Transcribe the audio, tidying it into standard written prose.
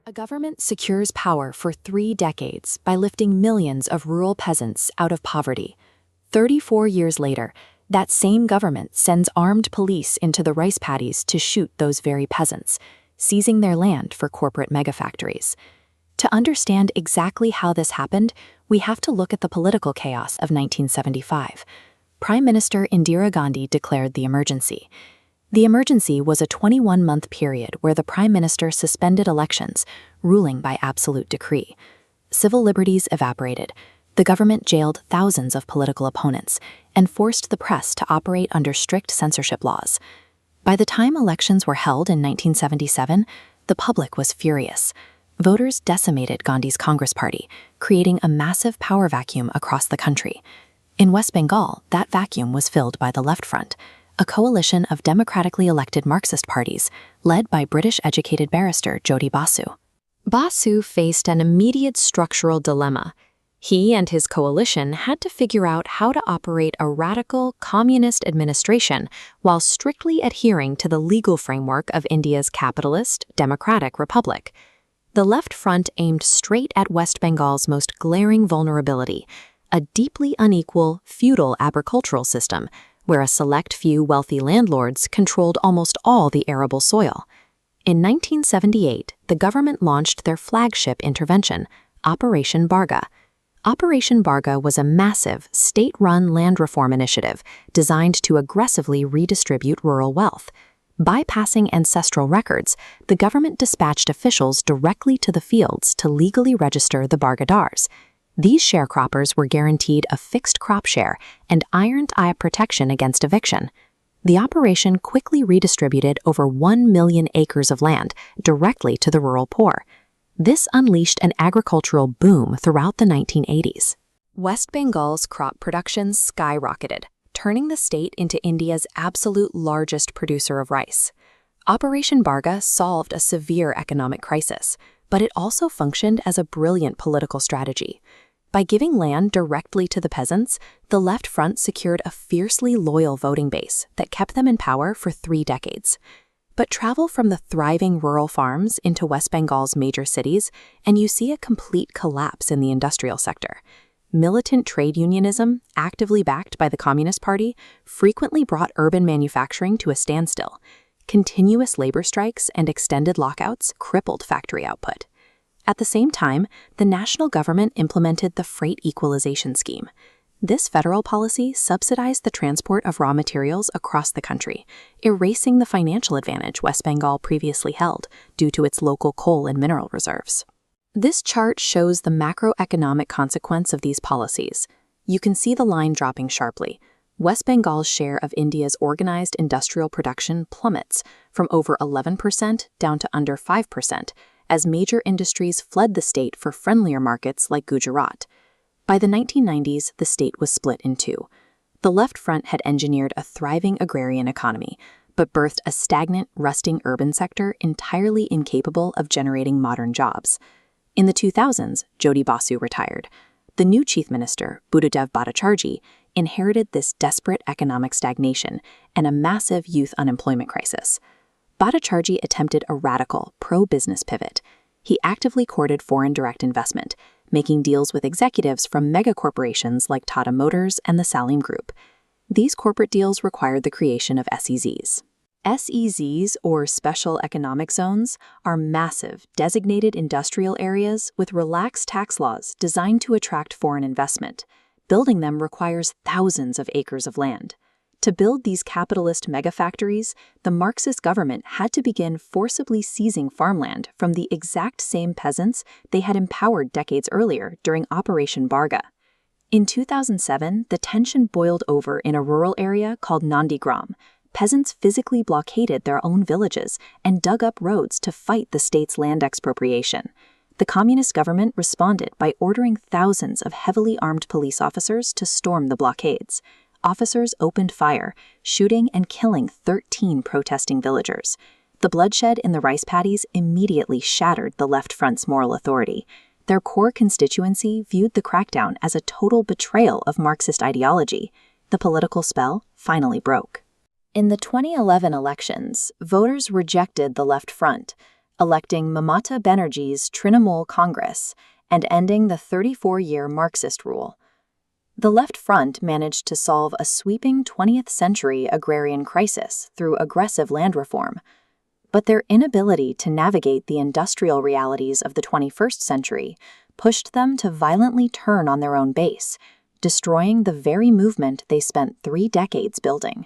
A government secures power for 3 decades by lifting millions of rural peasants out of poverty. 34 years later, that same government sends armed police into the rice paddies to shoot those very peasants, seizing their land for corporate megafactories. To understand exactly how this happened, we have to look at the political chaos of 1975. Prime Minister Indira Gandhi declared the emergency. The emergency was a 21-month period where the Prime Minister suspended elections, ruling by absolute decree. Civil liberties evaporated. The government jailed thousands of political opponents and forced the press to operate under strict censorship laws. By the time elections were held in 1977, the public was furious. Voters decimated Gandhi's Congress Party, creating a massive power vacuum across the country. In West Bengal, that vacuum was filled by the Left Front, a coalition of democratically elected Marxist parties, led by British-educated barrister Jyoti Basu. Basu faced an immediate structural dilemma. He and his coalition had to figure out how to operate a radical, communist administration while strictly adhering to the legal framework of India's capitalist, democratic republic. The Left Front aimed straight at West Bengal's most glaring vulnerability, a deeply unequal, feudal agricultural system, where a select few wealthy landlords controlled almost all the arable soil. In 1978, the government launched their flagship intervention, Operation Bharga. Operation Bharga was a massive, state-run land reform initiative designed to aggressively redistribute rural wealth. Bypassing ancestral records, the government dispatched officials directly to the fields to legally register the Bhargadars. These sharecroppers were guaranteed a fixed crop share and ironed eye protection against eviction. The operation quickly redistributed over 1 million acres of land directly to the rural poor. This unleashed an agricultural boom throughout the 1980s. West Bengal's crop production skyrocketed, turning the state into India's absolute largest producer of rice. Operation Bharga solved a severe economic crisis, but it also functioned as a brilliant political strategy. By giving land directly to the peasants, the Left Front secured a fiercely loyal voting base that kept them in power for 3 decades. But travel from the thriving rural farms into West Bengal's major cities, and you see a complete collapse in the industrial sector. Militant trade unionism, actively backed by the Communist Party, frequently brought urban manufacturing to a standstill. Continuous labor strikes and extended lockouts crippled factory output. At the same time, the national government implemented the Freight Equalization Scheme. This federal policy subsidized the transport of raw materials across the country, erasing the financial advantage West Bengal previously held due to its local coal and mineral reserves. This chart shows the macroeconomic consequence of these policies. You can see the line dropping sharply. West Bengal's share of India's organized industrial production plummets from over 11% down to under 5%, as major industries fled the state for friendlier markets like Gujarat. By the 1990s, the state was split in two. The Left Front had engineered a thriving agrarian economy, but birthed a stagnant, rusting urban sector entirely incapable of generating modern jobs. In the 2000s, Jyoti Basu retired. The new chief minister, Buddhadev Bhattacharjee, inherited this desperate economic stagnation and a massive youth unemployment crisis. Bhattacharjee attempted a radical, pro-business pivot. He actively courted foreign direct investment, making deals with executives from megacorporations like Tata Motors and the Salim Group. These corporate deals required the creation of SEZs. SEZs, or Special Economic Zones, are massive, designated industrial areas with relaxed tax laws designed to attract foreign investment. Building them requires thousands of acres of land. To build these capitalist megafactories, the Marxist government had to begin forcibly seizing farmland from the exact same peasants they had empowered decades earlier during Operation Bharga. In 2007, the tension boiled over in a rural area called Nandigram. Peasants physically blockaded their own villages and dug up roads to fight the state's land expropriation. The communist government responded by ordering thousands of heavily armed police officers to storm the blockades. Officers opened fire, shooting and killing 13 protesting villagers. The bloodshed in the rice paddies immediately shattered the Left Front's moral authority. Their core constituency viewed the crackdown as a total betrayal of Marxist ideology. The political spell finally broke. In the 2011 elections, voters rejected the Left Front. electing Mamata Banerjee's Trinamool Congress and ending the 34-year Marxist rule. The Left Front managed to solve a sweeping 20th-century agrarian crisis through aggressive land reform, but their inability to navigate the industrial realities of the 21st century pushed them to violently turn on their own base, destroying the very movement they spent 3 decades building.